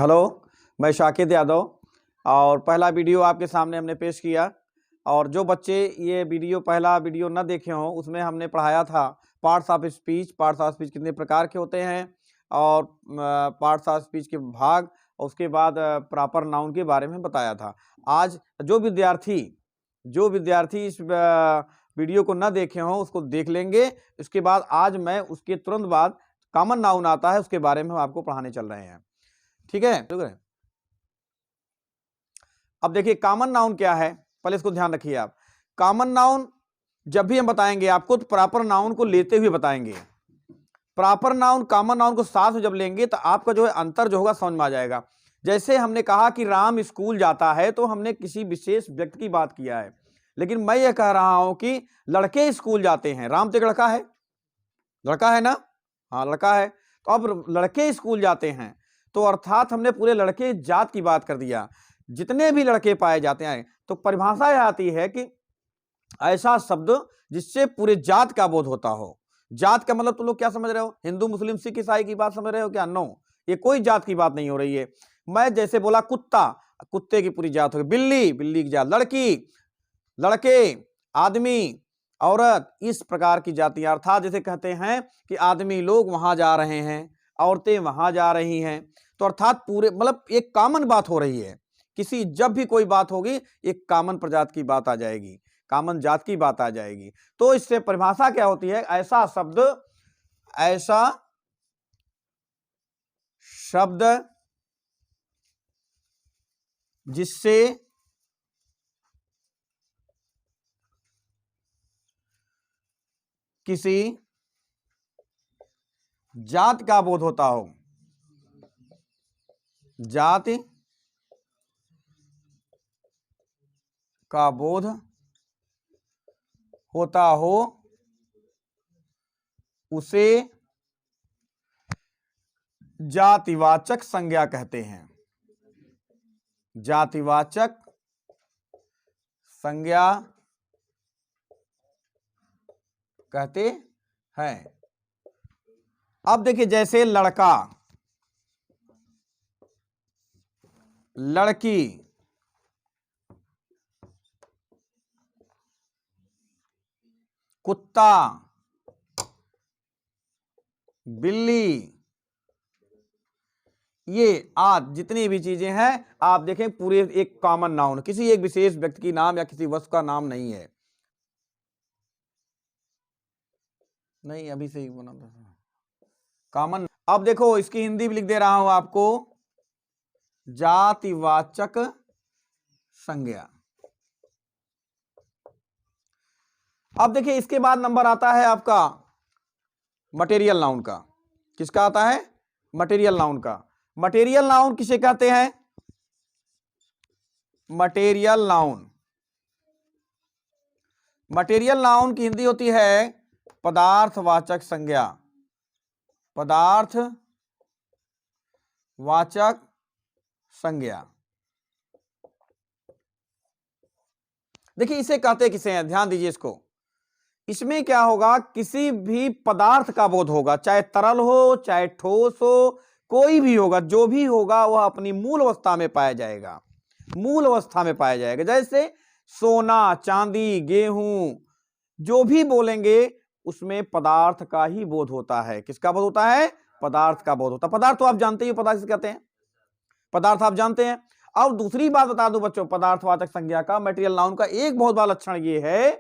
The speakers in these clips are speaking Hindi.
हेलो, मैं शाकिर यादव और पहला वीडियो आपके सामने हमने पेश किया। और जो बच्चे ये पहला वीडियो न देखे हों, उसमें हमने पढ़ाया था पार्ट्स ऑफ स्पीच कितने प्रकार के होते हैं और पार्ट्स ऑफ स्पीच के भाग, और उसके बाद प्रॉपर नाउन के बारे में बताया था। आज जो विद्यार्थी इस वीडियो को न देखे हों उसको देख लेंगे। उसके बाद आज मैं उसके तुरंत बाद कॉमन नाउन आता है, उसके बारे में हम आपको पढ़ाने चल रहे हैं। ठीक है। अब देखिए कॉमन नाउन क्या है, पहले इसको ध्यान रखिए आप। कॉमन नाउन जब भी हम बताएंगे आपको तो प्रॉपर नाउन को लेते हुए बताएंगे। प्रॉपर नाउन कॉमन नाउन को साथ में जब लेंगे तो आपका जो है अंतर जो होगा समझ में आ जाएगा। जैसे हमने कहा कि राम स्कूल जाता है तो हमने किसी विशेष व्यक्ति की बात किया है, लेकिन मैं ये कह रहा हूं कि लड़के स्कूल जाते हैं। राम तो एक लड़का है, लड़का है ना? हाँ लड़का है। तो अब लड़के स्कूल जाते हैं तो अर्थात हमने पूरे लड़के जात की बात कर दिया, जितने भी लड़के पाए जाते हैं। तो परिभाषा यह आती है कि ऐसा शब्द जिससे पूरे जात का बोध होता हो। जात का मतलब तुम लोग क्या समझ रहे हो? हिंदू मुस्लिम सिख ईसाई की बात समझ रहे हो क्या? नो, ये कोई जात की बात नहीं हो रही है। मैं जैसे बोला कुत्ता, कुत्ते की पूरी जात होगी। बिल्ली, बिल्ली की जात। लड़की, लड़के, आदमी, औरत, इस प्रकार की जातियां। अर्थात जैसे कहते हैं कि आदमी लोग वहां जा रहे हैं, औरतें वहां जा रही हैं, तो अर्थात पूरे मतलब एक कॉमन बात हो रही है। किसी जब भी कोई बात होगी एक कॉमन प्रजात की बात आ जाएगी, कॉमन जात की बात आ जाएगी। तो इससे परिभाषा क्या होती है? ऐसा शब्द जिससे किसी जात का बोध होता हो, जाति का बोध होता हो, उसे जातिवाचक संज्ञा कहते हैं। जातिवाचक संज्ञा कहते हैं। अब देखिए जैसे लड़का, लड़की, कुत्ता, बिल्ली, ये आज जितनी भी चीजें हैं आप देखें पूरे एक कॉमन नाउन, किसी एक विशेष व्यक्ति की नाम या किसी वस्तु का नाम नहीं है। नहीं अभी से ही बना था कॉमन। अब देखो इसकी हिंदी भी लिख दे रहा हूं आपको, जातिवाचक संज्ञा। अब देखिए इसके बाद नंबर आता है आपका मटेरियल नाउन का। किसका आता है? मटेरियल नाउन का। मटेरियल नाउन किसे कहते हैं? मटेरियल नाउन, मटेरियल नाउन की हिंदी होती है पदार्थवाचक संज्ञा। पदार्थवाचक संज्ञा। देखिए इसे कहते किसे हैं, ध्यान दीजिए इसको। इसमें क्या होगा, किसी भी पदार्थ का बोध होगा, चाहे तरल हो चाहे ठोस हो, कोई भी होगा, जो भी होगा वह अपनी मूल अवस्था में पाया जाएगा, मूल अवस्था में पाया जाएगा। जैसे सोना, चांदी, गेहूं, जो भी बोलेंगे उसमें पदार्थ का ही बोध होता है। किसका बोध होता है? पदार्थ का बोध होता है। पदार्थ तो आप जानते ही, पदार्थ कहते हैं, पदार्थ आप जानते हैं। अब दूसरी बात बता दूं बच्चों, पदार्थवाचक संज्ञा का, मटेरियल नाउन का एक बहुत बड़ा लक्षण यह है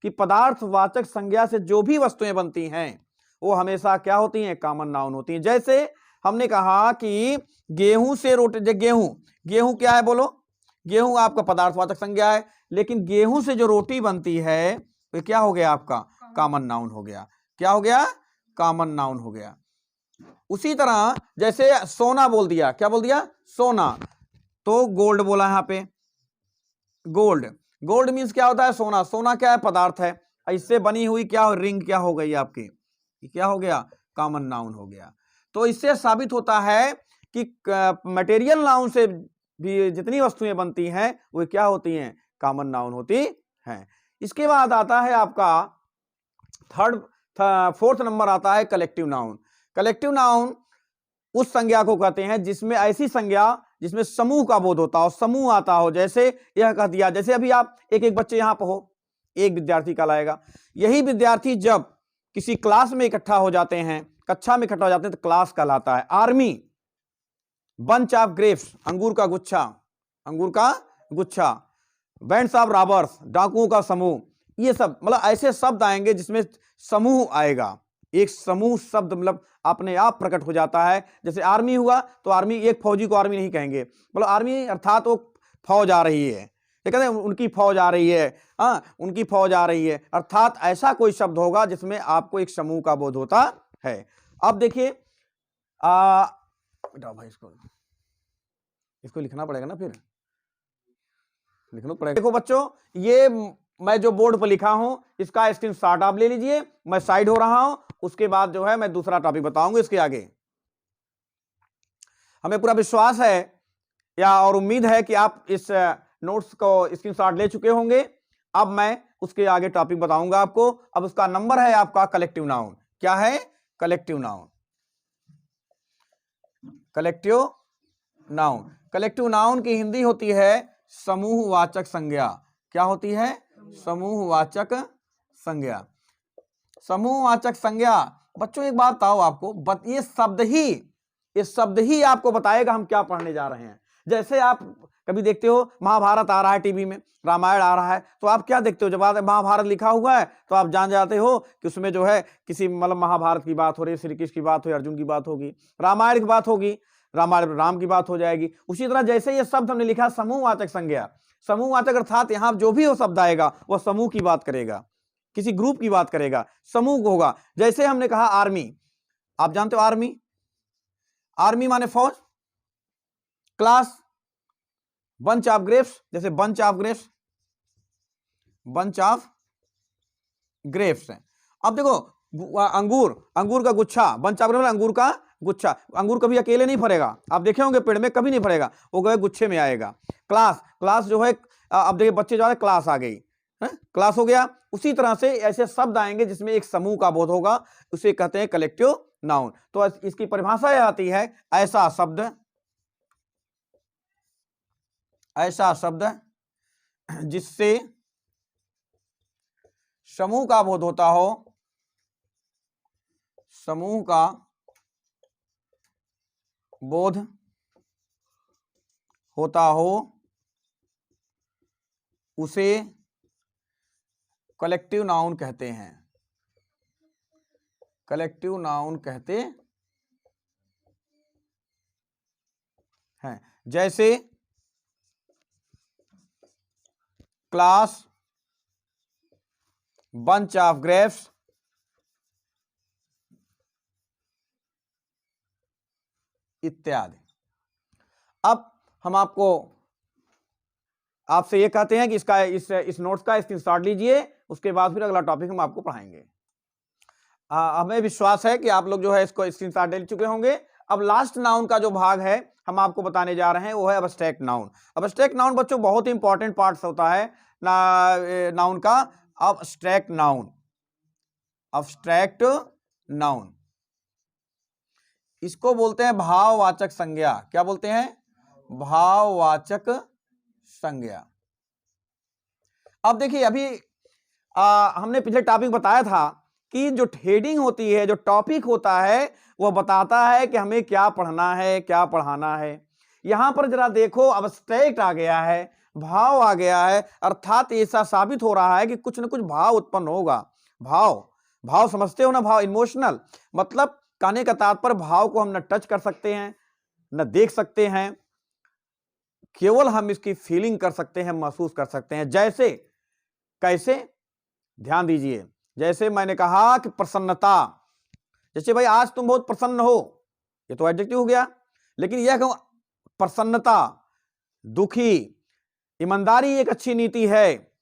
कि पदार्थवाचक संज्ञा से जो भी वस्तुएं बनती हैं वो हमेशा क्या होती हैं? कॉमन नाउन होती हैं। जैसे हमने कहा कि गेहूं से रोटी, गेहूं क्या है बोलो? गेहूं आपका पदार्थवाचक संज्ञा है, लेकिन गेहूं से जो रोटी बनती है वो क्या हो गया? आपका कॉमन नाउन हो गया। क्या हो गया? कॉमन नाउन हो गया। उसी तरह जैसे सोना बोल दिया, क्या बोल दिया? सोना, तो गोल्ड बोला यहां पे, गोल्ड। गोल्ड मींस क्या होता है? सोना। सोना क्या है? पदार्थ है। इससे बनी हुई क्या रिंग क्या हो गई आपकी? क्या हो गया? कॉमन नाउन हो गया। तो इससे साबित होता है कि मटेरियल नाउन से भी जितनी वस्तुएं बनती हैं वो क्या होती हैं? कॉमन नाउन होती हैं। इसके बाद आता है आपका फोर्थ नंबर आता है कलेक्टिव नाउन। कलेक्टिव नाउन उस संज्ञा को कहते हैं जिसमें ऐसी संज्ञा जिसमें समूह का बोध होता हो, समूह आता हो। जैसे यह कह दिया, जैसे अभी आप एक एक बच्चे यहां पर हो, एक विद्यार्थी कहलाएगा। यही विद्यार्थी जब किसी क्लास में इकट्ठा हो जाते हैं, कक्षा में इकट्ठा हो जाते हैं, तो क्लास कहलाता है। आर्मी, बंच ऑफ ग्रेप्स, अंगूर का गुच्छा, अंगूर का गुच्छा, बैंड्स ऑफ रॉबर्स, डाकुओं का समूह, ये सब मतलब ऐसे शब्द आएंगे जिसमें समूह आएगा। एक समूह शब्द मतलब अपने आप प्रकट हो जाता है। जैसे आर्मी हुआ तो आर्मी, एक फौजी को आर्मी नहीं कहेंगे, मतलब आर्मी अर्थात वो फौज आ रही है, ये कहते हैं उनकी फौज आ रही है, हाँ उनकी फौज आ रही है, अर्थात ऐसा कोई शब्द होगा जिसमें आपको एक समूह का बोध होता है। अब देखिए बेटा भाई इसको लिखना पड़ेगा ना, फिर लिखना पड़ेगा। देखो बच्चों, ये मैं जो बोर्ड पर लिखा हूं इसका स्क्रीनशॉट आप ले लीजिए। मैं साइड हो रहा हूं, उसके बाद जो है मैं दूसरा टॉपिक बताऊंगा इसके आगे। हमें पूरा विश्वास है या और उम्मीद है कि आप इस नोट्स को स्क्रीनशॉट ले चुके होंगे। अब मैं उसके आगे टॉपिक बताऊंगा आपको। अब उसका नंबर है आपका कलेक्टिव नाउन। क्या है? Collective noun. Collective noun, collective noun की हिंदी होती है समूहवाचक संज्ञा। क्या होती है? समूहवाचक संज्ञा। समूहवाचक संज्ञा बच्चों एक बात बताओ आपको, ये शब्द ही आपको बताएगा हम क्या पढ़ने जा रहे हैं। जैसे आप कभी देखते हो महाभारत आ रहा है टीवी में, रामायण आ रहा है, तो आप क्या देखते हो? जब महाभारत लिखा हुआ है तो आप जान जाते हो कि उसमें जो है किसी मतलब महाभारत की बात हो रही है, श्री कृष्ण की बात हो, अर्जुन की बात होगी, रामायण की बात होगी, रामायण राम की बात हो जाएगी। उसी तरह जैसे ये शब्द हमने लिखा समूहवाचक संज्ञा, समूहवाचक अर्थात यहां जो भी वो शब्द आएगा वह समूह की बात करेगा, किसी ग्रुप की बात करेगा, समूह होगा। जैसे हमने कहा आर्मी, आप जानते हो आर्मी, आर्मी माने फौज। क्लास, बंच ऑफ ग्रेप्स, जैसे bunch of grapes, bunch of grapes है। अब देखो अंगूर, अंगूर का गुच्छा, बंच ऑफ ग्रेप्स अंगूर का गुच्छा। अंगूर कभी अकेले नहीं फरेगा, आप देखे होंगे पेड़ में कभी नहीं फरेगा, वो गए गुच्छे में आएगा। क्लास, क्लास जो है अब देखिए बच्चे जो है क्लास आ गई है, क्लास हो गया। उसी तरह से ऐसे शब्द आएंगे जिसमें एक समूह का बोध होगा, उसे कहते हैं कलेक्टिव नाउन। तो इसकी परिभाषा यह आती है, ऐसा शब्द, ऐसा शब्द जिससे समूह का बोध होता हो, समूह का बोध होता हो, उसे कलेक्टिव नाउन कहते हैं, कलेक्टिव नाउन कहते हैं। जैसे क्लास, बंच ऑफ ग्रेप्स, इत्यादि। अब हम आपसे ये कहते हैं कि इसका इस नोट्स का स्क्रीनशॉट लीजिए, उसके बाद फिर अगला टॉपिक हम आपको पढ़ाएंगे। हमें विश्वास है कि आप लोग जो है इसको स्क्रीनशॉट ले चुके होंगे। अब लास्ट नाउन का जो भाग है हम आपको बताने जा रहे हैं वो है अब्स्ट्रैक्ट नाउन। अब्स्ट्रैक्ट नाउन बच्चों बहुत ही इंपॉर्टेंट पार्ट होता है नाउन का। अब्स्ट्रैक्ट नाउन, अब्स्ट्रैक्ट नाउन, इसको बोलते हैं भाववाचक संज्ञा। क्या बोलते हैं? भाववाचक संज्ञा। अब देखिए अभी हमने पिछले टॉपिक बताया था कि जो हेडिंग होती है, जो टॉपिक होता है, वह बताता है कि हमें क्या पढ़ना है, क्या पढ़ाना है। यहां पर जरा देखो अब्स्ट्रैक्ट आ गया है, भाव आ गया है, अर्थात ऐसा साबित हो रहा है कि कुछ न कुछ भाव उत्पन्न होगा। भाव, भाव समझते हो ना? भाव इमोशनल, मतलब कहने का तात्पर्य भाव को हम न टच कर सकते हैं, न देख सकते हैं, केवल हम इसकी फीलिंग कर सकते हैं, महसूस कर सकते हैं। जैसे, कैसे? ध्यान दीजिए, जैसे मैंने कहा कि प्रसन्नता, जैसे भाई आज तुम बहुत प्रसन्न हो, ये तो एडजेक्टिव हो गया। लेकिन यह कहूं प्रसन्नता, दुखी, ईमानदारी एक अच्छी नीति है,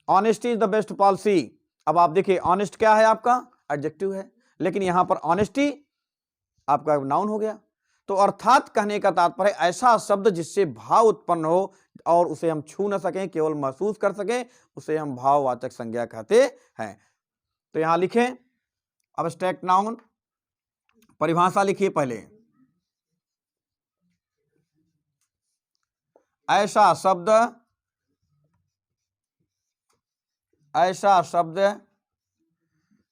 honesty is the best policy. अब आप देखिए ऑनेस्ट क्या है? आपका एडजेक्टिव है, लेकिन यहां पर ऑनेस्टी आपका नाउन हो गया। तो अर्थात कहने का तात्पर्य ऐसा शब्द जिससे भाव उत्पन्न हो और उसे हम छू न सकें, केवल महसूस कर सकें, उसे हम भाववाचक संज्ञा कहते हैं। तो यहां लिखें अब्स्ट्रैक्ट नाउन, परिभाषा लिखिए पहले। ऐसा शब्द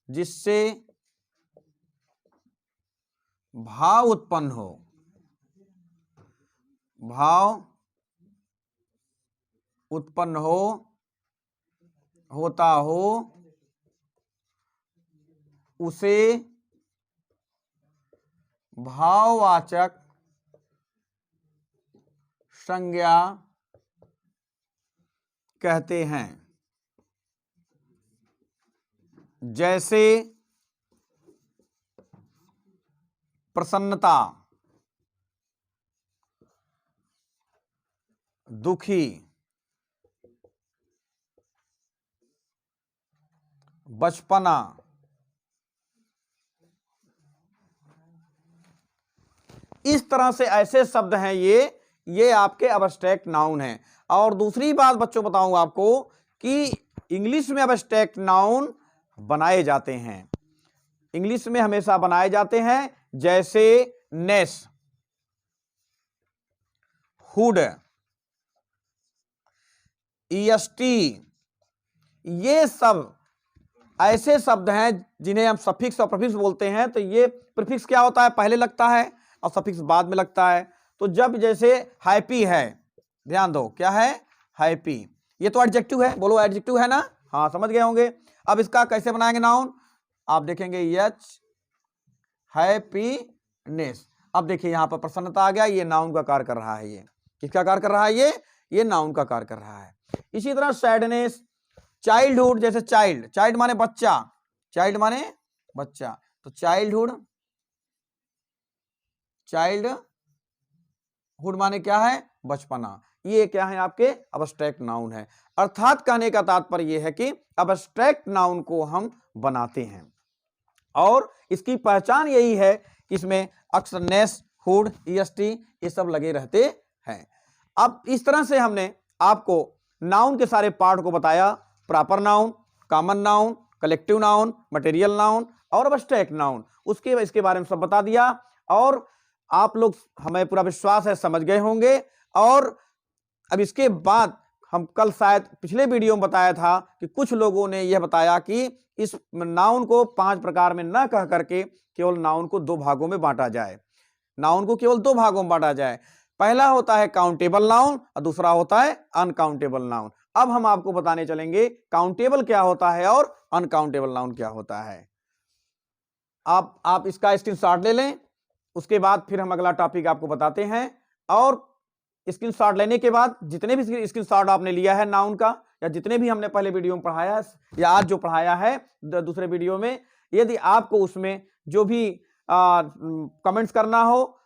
जिससे भाव उत्पन्न हो, होता हो, उसे भाववाचक संज्ञा कहते हैं। जैसे प्रसन्नता, दुखी, बचपना, इस तरह से ऐसे शब्द हैं ये आपके अब्स्ट्रैक्ट नाउन हैं। और दूसरी बात बच्चों बताऊं आपको कि इंग्लिश में अब्स्ट्रैक्ट नाउन बनाए जाते हैं, इंग्लिश में हमेशा बनाए जाते हैं। जैसे नेस, हुड, ईएसटी, ये सब ऐसे शब्द हैं जिन्हें हम सफिक्स और प्रीफिक्स बोलते हैं। तो ये प्रीफिक्स क्या होता है, पहले लगता है और सफिक्स बाद में लगता है। तो जब जैसे हैप्पी है, ध्यान दो क्या है, हैप्पी, ये तो एडजेक्टिव है, बोलो एडजेक्टिव है ना, हाँ समझ गए होंगे। अब इसका कैसे बनाएंगे नाउन, आप देखेंगे यच, हैप्पीनेस। अब देखिए यहां पर प्रसन्नता आ गया, ये नाउन का कार्य कर रहा है। ये किसका कार्य कर रहा है, ये नाउन का कार्य कर रहा है। इसी तरह सैडनेस, चाइल्डहुड, जैसे चाइल्ड माने बच्चा, चाइल्ड माने बच्चा, तो चाइल्डहुड माने क्या है, बचपना। ये क्या है, आपके अब्स्ट्रैक्ट नाउन है। अर्थात कहने का तात्पर्य यह है कि अब्स्ट्रैक्ट नाउन को हम बनाते हैं और इसकी पहचान यही है कि इसमें अक्सर नेस, हुड, ईएसटी ये सब लगे रहते हैं। अब इस तरह से हमने आपको नाउन के सारे पार्ट को बताया, proper noun, common noun, collective noun, material noun और अब्स्ट्रैक्ट नाउन, इसके बारे में सब बता दिया। और आप लोग, हमें पूरा विश्वास है, समझ गए होंगे। और अब इसके बाद हम कल शायद पिछले वीडियो में बताया था कि कुछ लोगों ने यह बताया कि इस नाउन को 5 प्रकार में न कह करके केवल नाउन को 2 भागों में बांटा जाए, नाउन को केवल 2 भागों में बांटा जाए। पहला होता है काउंटेबल नाउन और दूसरा होता है अनकाउंटेबल नाउन। अब हम आपको बताने चलेंगे काउंटेबल क्या होता है और अनकाउंटेबल नाउन क्या होता है। आप इसका स्क्रीनशॉट ले लें, उसके बाद फिर हम अगला टॉपिक आपको बताते हैं। और स्क्रीनशॉट लेने के बाद जितने भी स्क्रीनशॉट आपने लिया है नाउन का, या जितने भी हमने पहले वीडियो में पढ़ाया है या आज जो पढ़ाया है दूसरे वीडियो में, यदि आपको उसमें जो भी कमेंट्स करना हो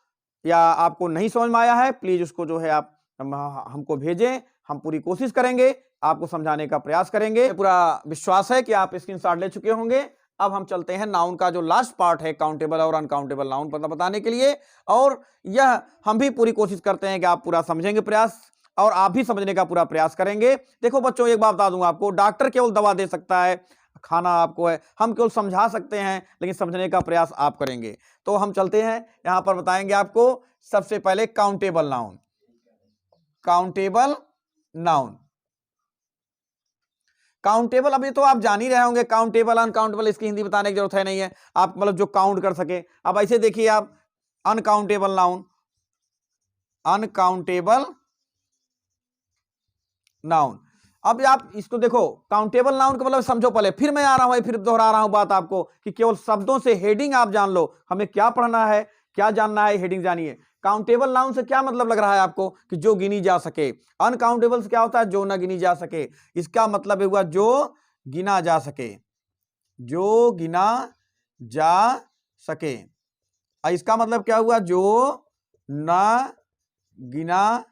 या आपको नहीं समझ में आया है, प्लीज उसको जो है आप हमको भेजें, हम पूरी कोशिश करेंगे आपको समझाने का प्रयास करेंगे। पूरा विश्वास है कि आप स्क्रीनशॉट ले चुके होंगे। अब हम चलते हैं नाउन का जो लास्ट पार्ट है, काउंटेबल और अनकाउंटेबल नाउन बताने के लिए। और यह हम भी पूरी कोशिश करते हैं कि आप पूरा समझेंगे प्रयास, और आप भी समझने का पूरा प्रयास करेंगे। देखो बच्चों, एक बात बता दूंगा आपको, डॉक्टर केवल दवा दे सकता है, खाना आपको है, हम केवल समझा सकते हैं, लेकिन समझने का प्रयास आप करेंगे। तो हम चलते हैं, यहां पर बताएंगे आपको सबसे पहले countable noun. Countable noun, countable अभी तो आप जान ही रहे होंगे, काउंटेबल अनकाउंटेबल इसकी हिंदी बताने की जरूरत है नहीं है, आप मतलब जो काउंट कर सके। अब ऐसे देखिए आप, अनकाउंटेबल नाउन, अनकाउंटेबल नाउन। अब आप इसको देखो, काउंटेबल नाउन का मतलब समझो पहले, फिर मैं आ रहा हूं, फिर दोहरा रहा हूं बात आपको कि केवल शब्दों से हेडिंग आप जान लो, हमें क्या पढ़ना है, क्या जानना है, हेडिंग जानिए। काउंटेबल नाउन से क्या मतलब लग रहा है आपको, कि जो गिनी जा सके। अनकाउंटेबल से क्या होता है, जो ना गिनी जा सके। इसका मतलब हुआ जो गिना जा सके, जो गिना जा सके। इसका मतलब क्या हुआ, जो ना गिना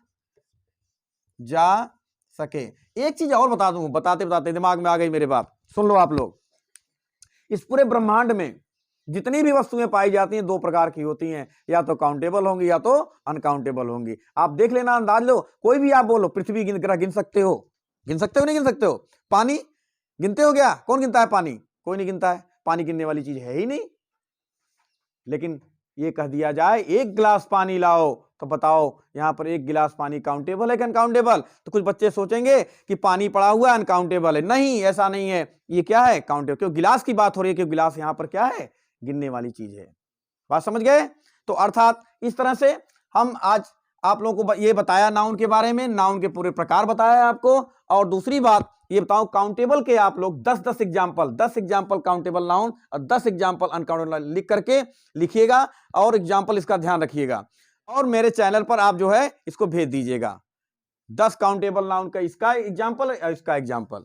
जा सके। एक चीज और बता दूं, बताते बताते दिमाग में आ गई मेरे बात, सुन लो आप लोग। इस पूरे ब्रह्मांड में जितनी भी वस्तुएं पाई जाती हैं 2 प्रकार की होती हैं, या तो काउंटेबल होंगी या तो अनकाउंटेबल होंगी। आप देख लेना, अंदाज लो, कोई भी आप बोलो, पृथ्वी गिन सकते हो, गिन सकते हो नहीं गिन सकते हो? पानी गिनते हो क्या? कौन गिनता है पानी? कोई नहीं गिनता है, पानी गिनने वाली चीज है ही नहीं। लेकिन ये कह दिया जाए 1 गिलास पानी लाओ, तो बताओ यहाँ पर एक गिलास पानी काउंटेबल है कि अनकाउंटेबल? तो कुछ बच्चे सोचेंगे कि पानी पड़ा हुआ है अनकाउंटेबल है। नहीं, ऐसा नहीं है, ये क्या है? काउंटेबल। क्यों? गिलास की बात हो रही है, क्योंकि गिलास यहाँ पर क्या है? गिनने वाली चीज है। बात समझ गए? तो अर्थात इस तरह से हम आज आप लोगों को ये बताया नाउन के बारे में, नाउन के पूरे प्रकार बताया आपको। और दूसरी बात ये बताओ, काउंटेबल के आप लोग 10 एग्जाम्पल काउंटेबल नाउन और 10 एग्जाम्पल अनकाउंटेबल लिख करके लिखिएगा और एग्जाम्पल इसका ध्यान रखिएगा और मेरे चैनल पर आप जो है इसको भेज दीजिएगा। 10 काउंटेबल नाउन का इसका एग्जाम्पल और इसका एग्जाम्पल।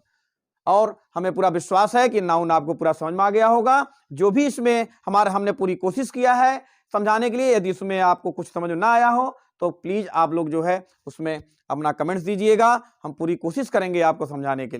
और हमें पूरा विश्वास है कि नाउन आपको पूरा समझ में आ गया होगा। जो भी इसमें हमने पूरी कोशिश किया है समझाने के लिए। यदि उसमें आपको कुछ समझ में ना आया हो तो प्लीज आप लोग जो है उसमें अपना कमेंट्स दीजिएगा। हम पूरी कोशिश करेंगे आपको समझाने के लिए।